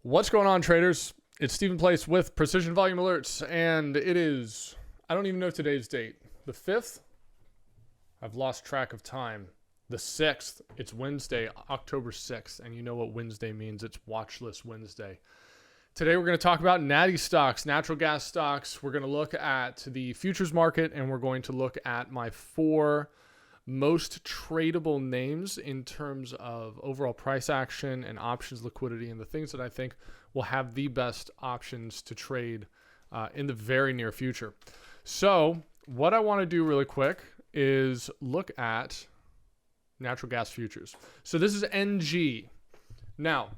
What's going on, traders? It's Stephen Place with Precision Volume Alerts, and it is, I don't even know today's date. The 5th? I've lost track of time. The 6th, it's Wednesday, October 6th, and you know what Wednesday means. It's Watchlist Wednesday. Today we're going to talk about Natty stocks, natural gas stocks. We're going to look at the futures market, and we're going to look at my 4 most tradable names in terms of overall price action and options liquidity, and the things that I think will have the best options to trade in the very near future. So what I want to do really quick is look at natural gas futures. So this is NG. Now,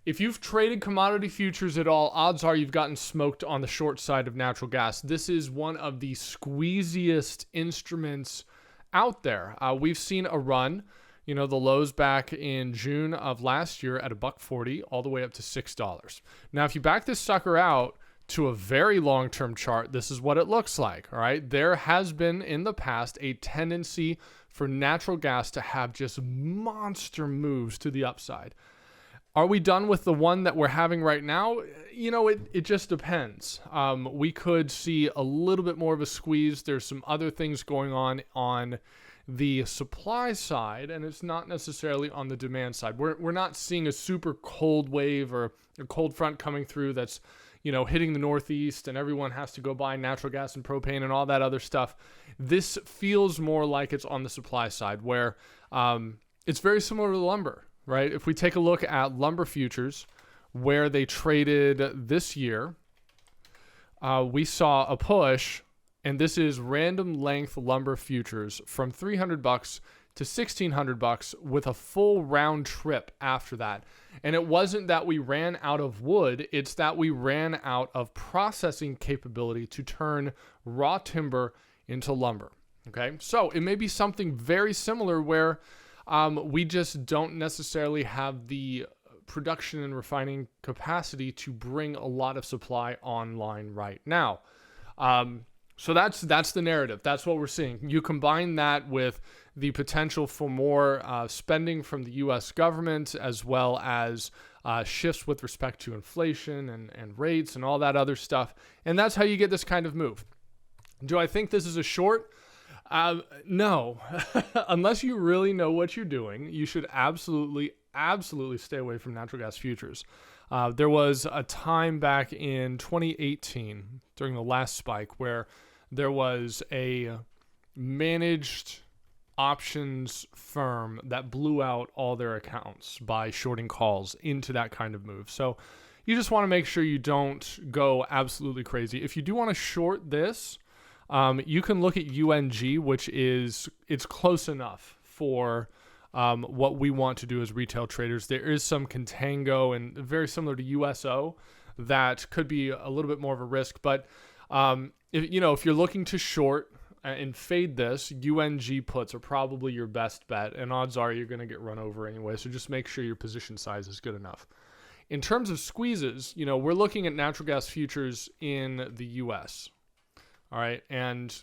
if you've traded commodity futures at all, odds are you've gotten smoked on the short side of natural gas. This is one of the squeeziest instruments out there. We've seen a run, the lows back in June of last year at $1.40 all the way up to $6. Now, if you back this sucker out to a very long-term chart, this is what it looks like. All right. There has been in the past a tendency for natural gas to have just monster moves to the upside. Are we done with the one that we're having right now? It just depends. We could see a little bit more of a squeeze. There's some other things going on the supply side, and it's not necessarily on the demand side. We're not seeing a super cold wave or a cold front coming through that's, hitting the Northeast and everyone has to go buy natural gas and propane and all that other stuff. This feels more like it's on the supply side where it's very similar to lumber. Right? If we take a look at lumber futures, where they traded this year, we saw a push, and this is random length lumber futures from $300 to $1,600 with a full round trip after that. And it wasn't that we ran out of wood, it's that we ran out of processing capability to turn raw timber into lumber. Okay, so it may be something very similar where we just don't necessarily have the production and refining capacity to bring a lot of supply online right now. So that's the narrative. That's what we're seeing. You combine that with the potential for more spending from the U.S. government, as well as shifts with respect to inflation and rates and all that other stuff. And that's how you get this kind of move. Do I think this is a short? No, unless you really know what you're doing, you should absolutely stay away from natural gas futures. There was a time back in 2018 during the last spike where there was a managed options firm that blew out all their accounts by shorting calls into that kind of move. So you just want to make sure you don't go absolutely crazy. If you do want to short this, you can look at UNG, which it's close enough for what we want to do as retail traders. There is some contango and very similar to USO that could be a little bit more of a risk. But if you're looking to short and fade this, UNG puts are probably your best bet, and odds are you're going to get run over anyway. So just make sure your position size is good enough. In terms of squeezes, we're looking at natural gas futures in the U.S. All right. And,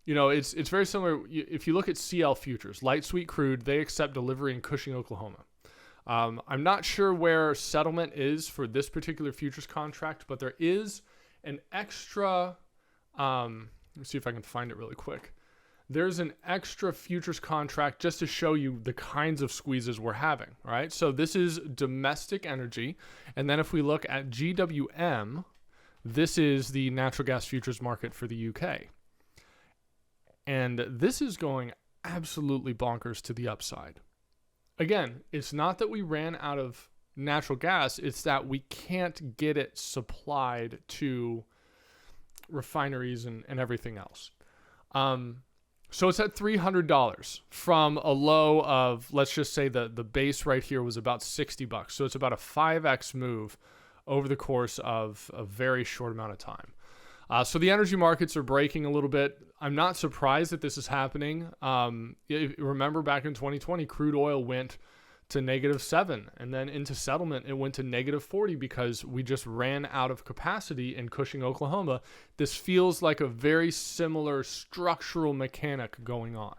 it's very similar. If you look at CL futures, light sweet crude, they accept delivery in Cushing, Oklahoma. I'm not sure where settlement is for this particular futures contract, but there is an extra, let me see if I can find it really quick. There's an extra futures contract just to show you the kinds of squeezes we're having. All right. So this is domestic energy. And then if we look at GWM, this is the natural gas futures market for the UK. And this is going absolutely bonkers to the upside. Again, it's not that we ran out of natural gas, it's that we can't get it supplied to refineries and everything else. So it's at $300 from a low of, let's just say the base right here was about $60. So it's about a 5x move over the course of a very short amount of time. So the energy markets are breaking a little bit. I'm not surprised that this is happening. Remember back in 2020, crude oil went to -7, and then into settlement, it went to -40 because we just ran out of capacity in Cushing, Oklahoma. This feels like a very similar structural mechanic going on.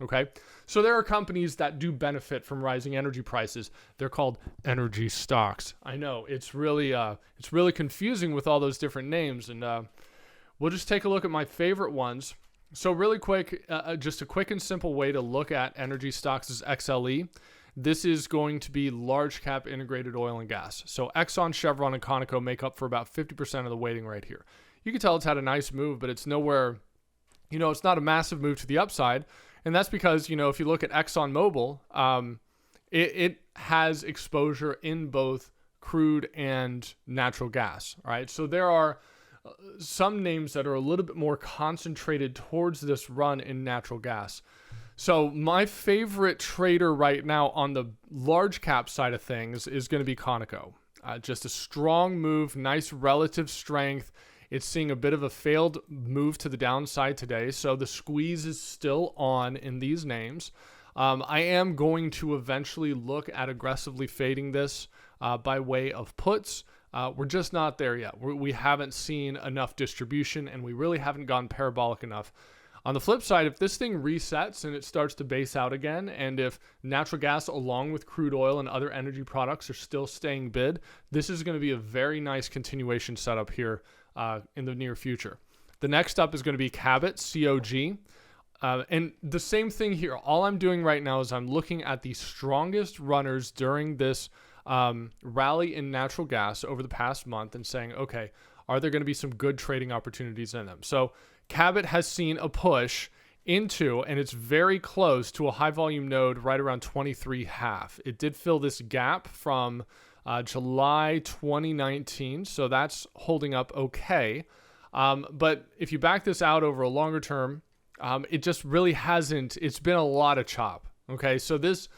Okay, so there are companies that do benefit from rising energy prices. They're called energy stocks. I know it's really confusing with all those different names, and we'll just take a look at my favorite ones. So really quick, just a quick and simple way to look at energy stocks is XLE. This is going to be large cap integrated oil and gas. So Exxon, Chevron, and Conoco make up for about 50% of the weighting right here. You can tell it's had a nice move, but it's nowhere, it's not a massive move to the upside. And that's because, if you look at ExxonMobil, it has exposure in both crude and natural gas, right? So there are some names that are a little bit more concentrated towards this run in natural gas. So my favorite trader right now on the large cap side of things is going to be Conoco. Just a strong move, nice relative strength. It's seeing a bit of a failed move to the downside today, so the squeeze is still on in these names. I am going to eventually look at aggressively fading this by way of puts. We're just not there yet. We haven't seen enough distribution, and we really haven't gone parabolic enough. On the flip side, if this thing resets and it starts to base out again, and if natural gas along with crude oil and other energy products are still staying bid, this is going to be a very nice continuation setup here in the near future. The next up is going to be Cabot, COG. And the same thing here. All I'm doing right now is I'm looking at the strongest runners during this rally in natural gas over the past month and saying, okay, are there going to be some good trading opportunities in them? So Cabot has seen a push into, and it's very close to a high volume node right around 23.5. It did fill this gap from July 2019, so that's holding up okay. But if you back this out over a longer term, it just really hasn't. It's been a lot of chop. Okay, so this,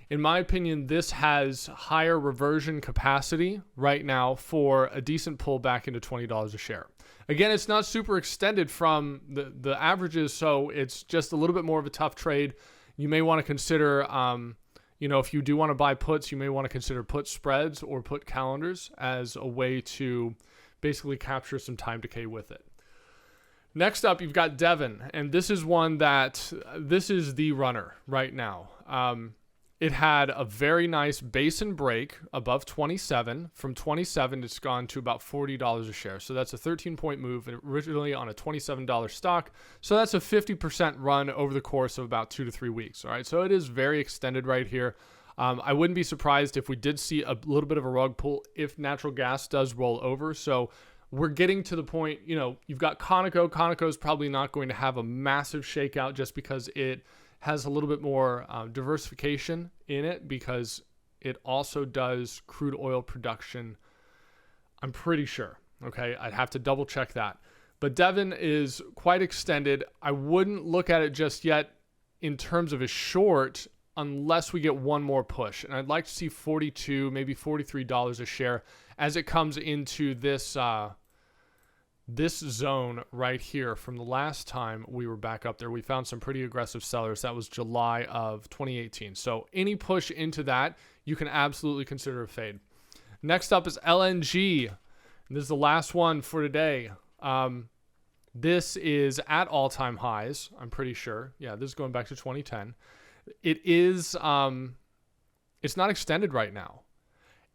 in my opinion, this has higher reversion capacity right now for a decent pull back into $20 a share. Again, it's not super extended from the averages, so it's just a little bit more of a tough trade. You may want to consider, if you do want to buy puts, you may want to consider put spreads or put calendars as a way to basically capture some time decay with it. Next up, you've got Devon, and this is one that, this is the runner right now. It had a very nice basin break above 27. From 27, it's gone to about $40 a share. So that's a 13-point move, originally on a $27 stock. So that's a 50% run over the course of about 2 to 3 weeks. All right, so it is very extended right here. I wouldn't be surprised if we did see a little bit of a rug pull if natural gas does roll over. So we're getting to the point, you've got Conoco. Conoco is probably not going to have a massive shakeout just because it has a little bit more diversification in it, because it also does crude oil production, I'm pretty sure. Okay, I'd have to double check that. But Devon is quite extended. I wouldn't look at it just yet in terms of a short unless we get one more push. And I'd like to see $42, maybe $43 a share as it comes into this this zone right here. From the last time we were back up there, we found some pretty aggressive sellers. That was July of 2018. So any push into that, you can absolutely consider a fade. Next up is LNG. And this is the last one for today. This is at all-time highs, I'm pretty sure. Yeah, this is going back to 2010. It is, it's not extended right now.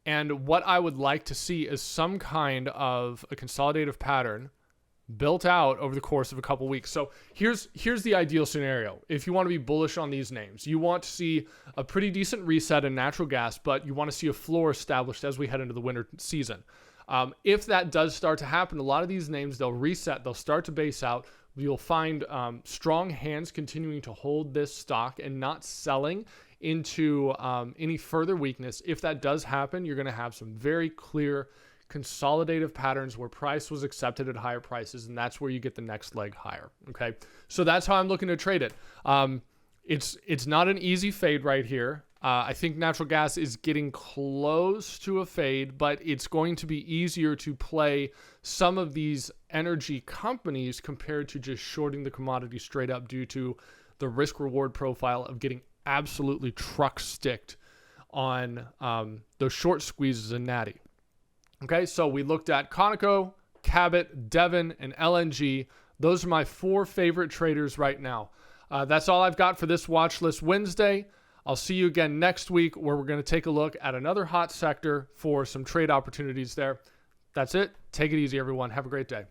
And what I would like to see is some kind of a consolidative pattern built out over the course of a couple weeks. So here's the ideal scenario. If you want to be bullish on these names, you want to see a pretty decent reset in natural gas, but you want to see a floor established as we head into the winter season. If that does start to happen, a lot of these names, they'll reset, they'll start to base out. You'll find strong hands continuing to hold this stock and not selling into any further weakness. If that does happen, you're going to have some very clear consolidative patterns where price was accepted at higher prices, and that's where you get the next leg higher. Okay, so that's how I'm looking to trade it. It's not an easy fade right here. I think natural gas is getting close to a fade, but it's going to be easier to play some of these energy companies compared to just shorting the commodity straight up due to the risk reward profile of getting absolutely truck sticked on those short squeezes in Natty. Okay, so we looked at Conoco, Cabot, Devon, and LNG. Those are my 4 favorite traders right now. That's all I've got for this Watch List Wednesday. I'll see you again next week where we're going to take a look at another hot sector for some trade opportunities there. That's it. Take it easy, everyone. Have a great day.